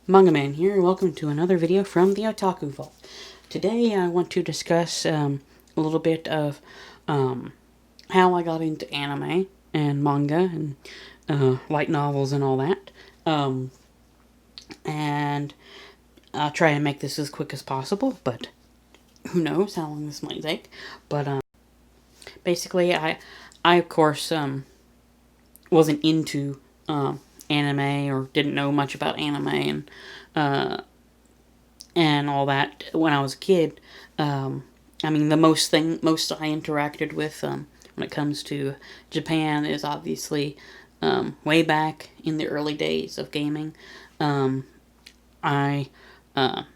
Manga Man here, welcome to another video from the Otaku Vault. Today I want to discuss a little bit of how I got into anime and manga and light novels and all that. And I'll try and make this as quick as possible, but who knows how long this might take. But basically I of course wasn't into anime or didn't know much about anime and all that when I was a kid. I mean, the most I interacted with when it comes to Japan is obviously way back in the early days of gaming. I One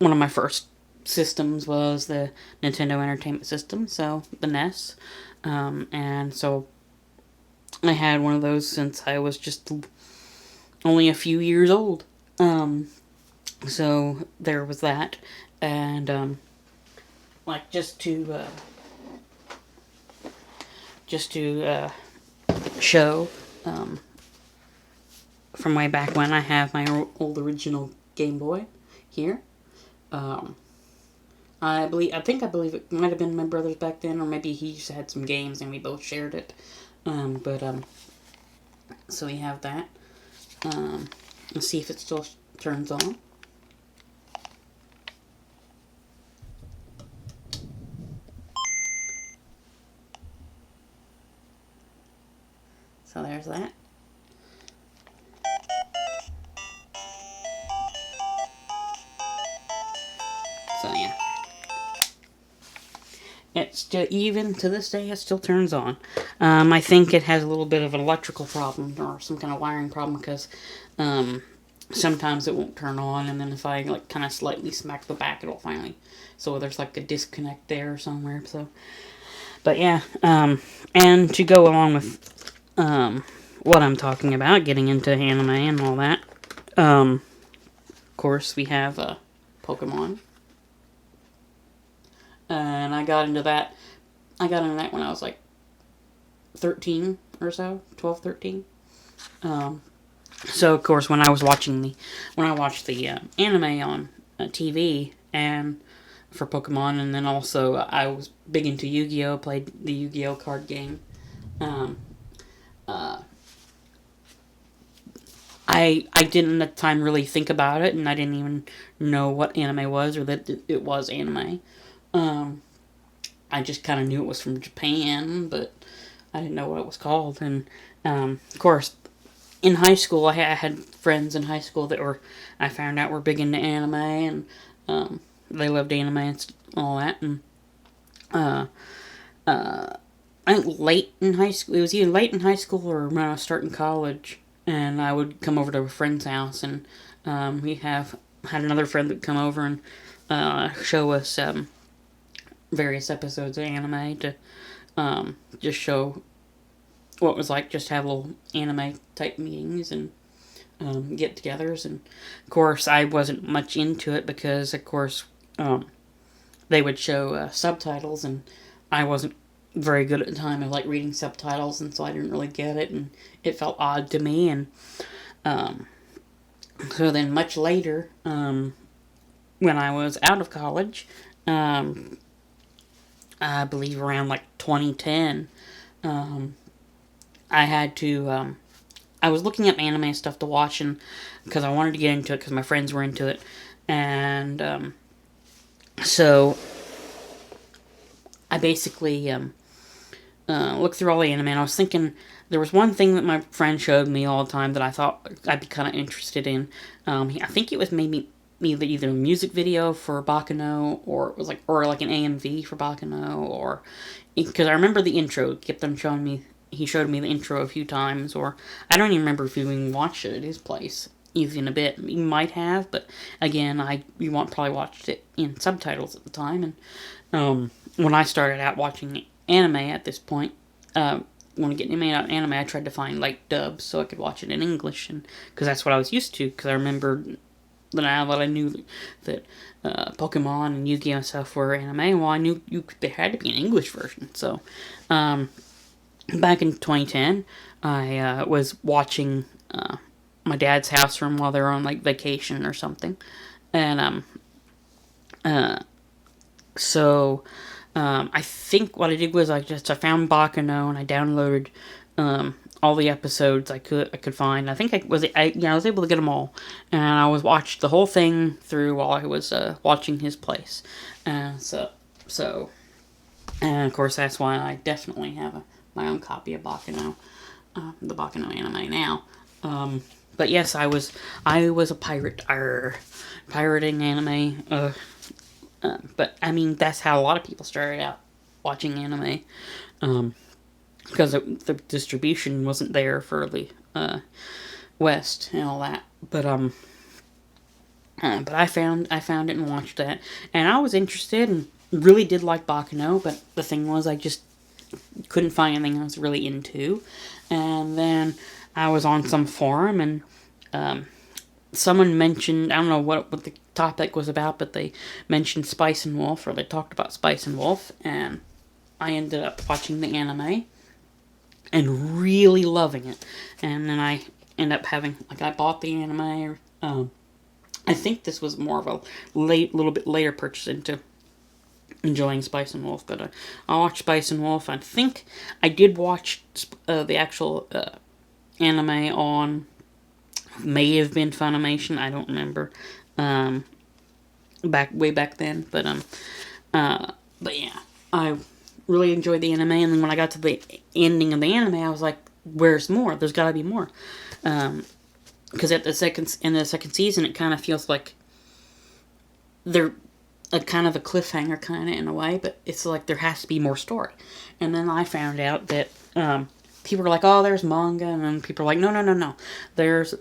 of my first systems was the Nintendo Entertainment System, so the NES, and so I had one of those since I was just only a few years old. So there was that, and like just to show from way back when, I have my old original Game Boy here. I believe it might have been my brother's back then, or maybe he just had some games and we both shared it. So we have that. Let's see if it still turns on. So there's that. So yeah. It's still, even to this day, it still turns on. I think it has a little bit of an electrical problem or some kind of wiring problem because sometimes it won't turn on, and then if I like kind of slightly smack the back, it'll finally. So there's like a disconnect there somewhere. So, but yeah, and to go along with what I'm talking about, getting into anime and all that, of course we have Pokemon. And I got into that when I was like 13 or so, 12, 13. So of course when I watched the anime on TV and for Pokemon, and then also I was big into Yu-Gi-Oh, played the Yu-Gi-Oh card game. I didn't at the time really think about it, and I didn't even know what anime was or that it was anime. I just kind of knew it was from Japan, but I didn't know what it was called. And of course, in high school, I had friends in high school that I found out were big into anime, and they loved anime and all that. And I think late in high school, it was either late in high school or when I was starting college, and I would come over to a friend's house, and we had another friend that would come over and show us various episodes of anime to just show what it was like, just have little anime type meetings and get-togethers. And of course I wasn't much into it because of course they would show subtitles, and I wasn't very good at the time of like reading subtitles, and so I didn't really get it, and it felt odd to me. And so then much later, when I was out of college, I believe around like 2010, I had to, I was looking up anime stuff to watch, and because I wanted to get into it because my friends were into it, and so I basically looked through all the anime, and I was thinking there was one thing that my friend showed me all the time that I thought I'd be kind of interested in. I think it was maybe either a music video for Baccano, or it was like an AMV for Baccano, or because I remember the intro kept on showing me. He showed me the intro a few times, or I don't even remember if we even watched it at his place even a bit. We might have, but again, probably watched it in subtitles at the time. And when I started out watching anime at this point, when I get anime, I tried to find like dubs so I could watch it in English, and because that's what I was used to. Because I remember now that I knew that Pokemon and Yu-Gi-Oh and stuff were anime, well, I knew there had to be an English version. So back in 2010, I was watching my dad's house for them while they were on like vacation or something, and so I think what I did was I found Bakano and I downloaded all the episodes I could find. I think I was able to get them all, and I watched the whole thing through while I was watching his place, so and of course that's why I definitely have my own copy of Bakano, the Bakano anime now. But yes, I was a pirate, pirating anime. But I mean, that's how a lot of people started out watching anime, because the distribution wasn't there for the West and all that. But I found it and watched that, and I was interested and really did like Bakano. But the thing was, I just couldn't find anything I was really into, and then I was on some forum and someone mentioned, I don't know what the topic was about, but they mentioned Spice and Wolf, or they talked about Spice and Wolf, and I ended up watching the anime and really loving it. And then I ended up having, like, I bought the anime. I think this was more of a little bit later purchase into enjoying Spice and Wolf, but I watched Spice and Wolf. I think I did watch the actual anime on, may have been Funimation, I don't remember, way back then, but yeah, I really enjoyed the anime, and then when I got to the ending of the anime, I was like, where's more? There's gotta be more, because in the second season, it kind of feels like they're a kind of a cliffhanger, kind of, in a way, but it's like there has to be more story. And then I found out that people were like, oh, there's manga, and then people are like, no, there's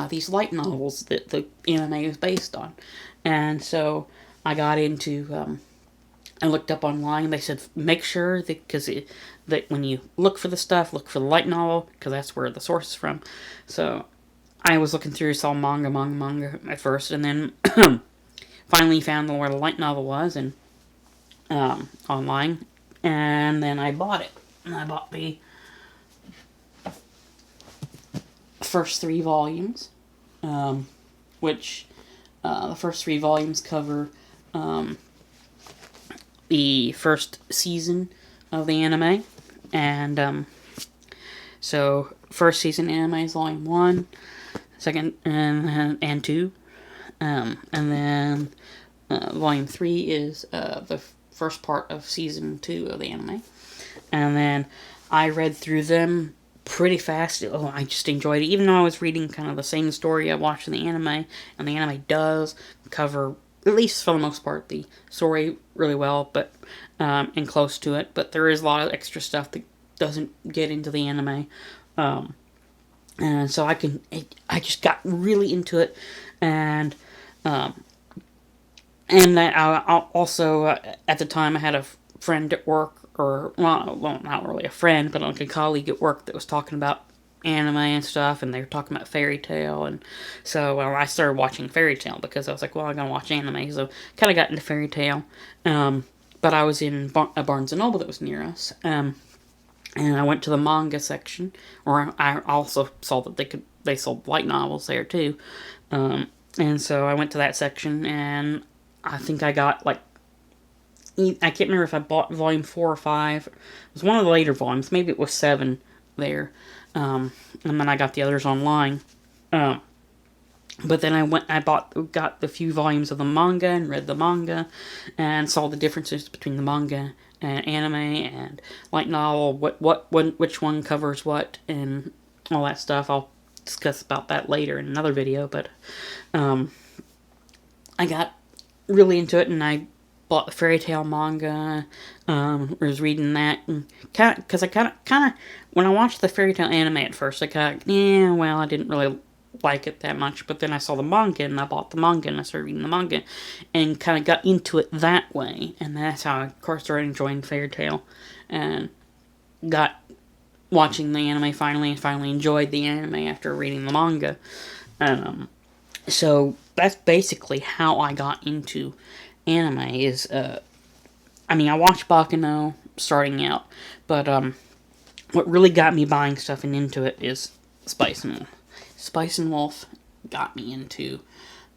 these light novels that the anime is based on. And so I got into, I looked up online, they said make sure that when you look for the stuff, look for the light novel, because that's where the source is from. So I was looking through, saw manga at first, and then finally found where the light novel was, and online, and then I bought it. And I bought the first 3 volumes, which the first 3 volumes cover the first season of the anime, and so first season anime is volume 1, second and 2, and then volume 3 is the first part of season 2 of the anime, and then I read through them pretty fast. Oh, I just enjoyed it, even though I was reading kind of the same story I watched in the anime, and the anime does cover, at least for the most part, the story really well, but and close to it, but there is a lot of extra stuff that doesn't get into the anime, and so I just got really into it, and I also, at the time, I had a friend at work, or, well, not really a friend, but like a colleague at work that was talking about anime and stuff, and they were talking about Fairy Tail, and so I started watching Fairy Tail, because I was like, well, I'm going to watch anime, so kind of got into Fairy Tail, but I was in a Barnes & Noble that was near us, and I went to the manga section, or I also saw that they sold light novels there too, and so I went to that section, and I think I got, like, I can't remember if I bought volume 4 or 5. It was one of the later volumes. Maybe it was 7 there. And then I got the others online. But then I got the few volumes of the manga and read the manga and saw the differences between the manga and anime and light novel, which one covers what and all that stuff. I'll discuss about that later in another video, but I got really into it, and I bought the Fairy Tail manga, was reading that, and because I kind of, when I watched the Fairy Tail anime at first, I kind of, I didn't really like it that much, but then I saw the manga, and I bought the manga, and I started reading the manga, and kind of got into it that way, and that's how I, of course, started enjoying Fairy Tail, and got watching the anime finally enjoyed the anime after reading the manga, and, so that's basically how I got into anime is, I watched Bakano starting out, but, what really got me buying stuff and into it is Spice and Wolf. Spice and Wolf got me into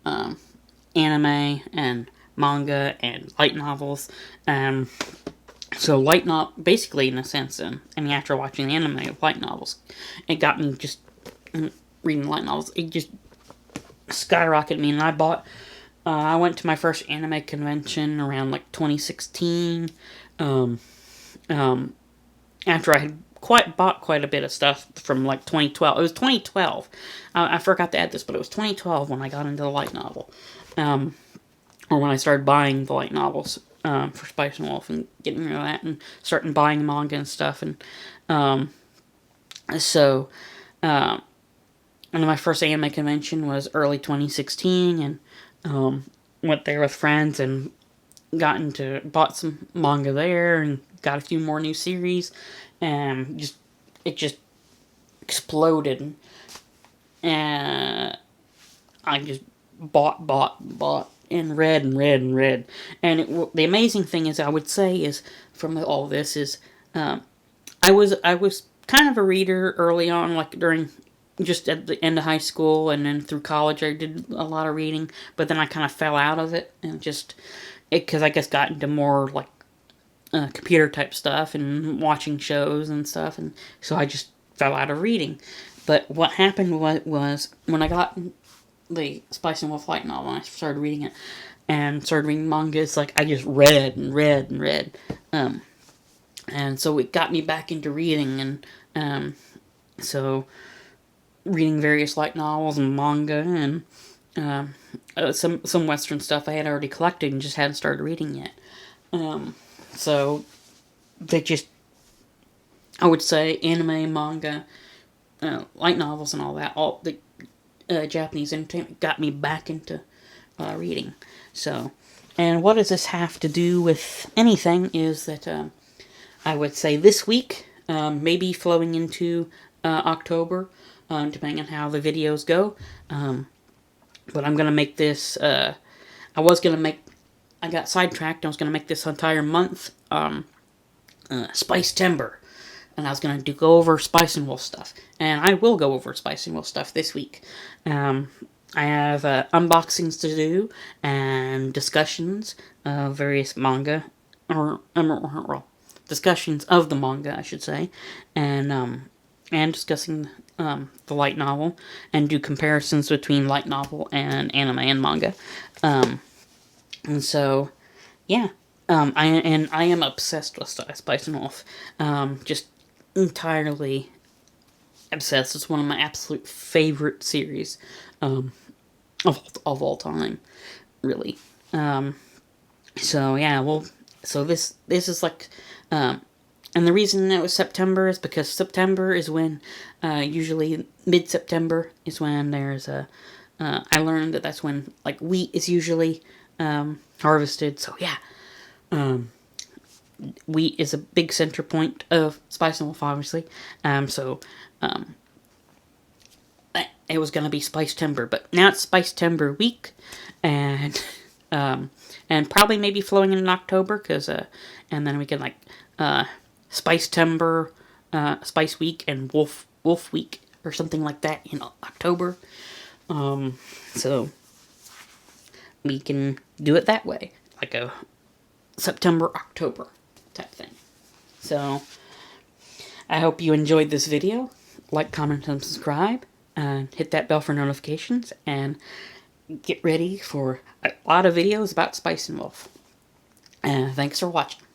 anime and manga and light novels. So basically in a sense, after watching the anime of light novels, it got me just reading light novels. It just skyrocketed me, and I went to my first anime convention around like 2016. After I had bought quite a bit of stuff from like 2012. It was 2012. I forgot to add this, but it was 2012 when I got into the light novel, or when I started buying the light novels for Spice and Wolf and getting rid of that and starting buying manga and stuff. And and my first anime convention was early 2016, and went there with friends and bought some manga there and got a few more new series, and it just exploded, and I just bought, and read, and the amazing thing is, I would say, is from all this is, I was kind of a reader early on, like during just at the end of high school, and then through college I did a lot of reading, but then I kind of fell out of it, and because I guess got into more like computer type stuff and watching shows and stuff, and so I just fell out of reading. But what happened was when I got the Spice and Wolf light novel, and I started reading it and started reading manga, it's like I just read and read and read, and so it got me back into reading, and so reading various light novels and manga and some Western stuff I had already collected and just hadn't started reading yet. So I would say anime, manga, light novels and all that, all the Japanese entertainment got me back into reading. So, and what does this have to do with anything is that I would say this week, maybe flowing into October, depending on how the videos go. But I'm going to make this, I got sidetracked. I was going to make this entire month Spice Timber. And I was going to go over Spice and Wolf stuff. And I will go over Spice and Wolf stuff this week. I have unboxings to do and discussions of various manga, discussions of the manga, I should say, and discussing the light novel, and do comparisons between light novel and anime and manga. And so, yeah, I am obsessed with Spice and Wolf. Just entirely obsessed. It's one of my absolute favorite series of all time, really. So yeah, well, so this is like, and the reason it was September is because September is when, usually mid-September is when there's I learned that that's when like wheat is usually harvested. So yeah, wheat is a big center point of Spice and Wolf, obviously. It was gonna be Spice Timber, but now it's Spice Timber week, and probably maybe flowing in October, because and then we can like Spice Timber, Spice Week, and Wolf Week, or something like that in October. So we can do it that way, like a September October type thing. So I hope you enjoyed this video. Like, comment, and subscribe, and hit that bell for notifications, and get ready for a lot of videos about Spice and Wolf. And thanks for watching.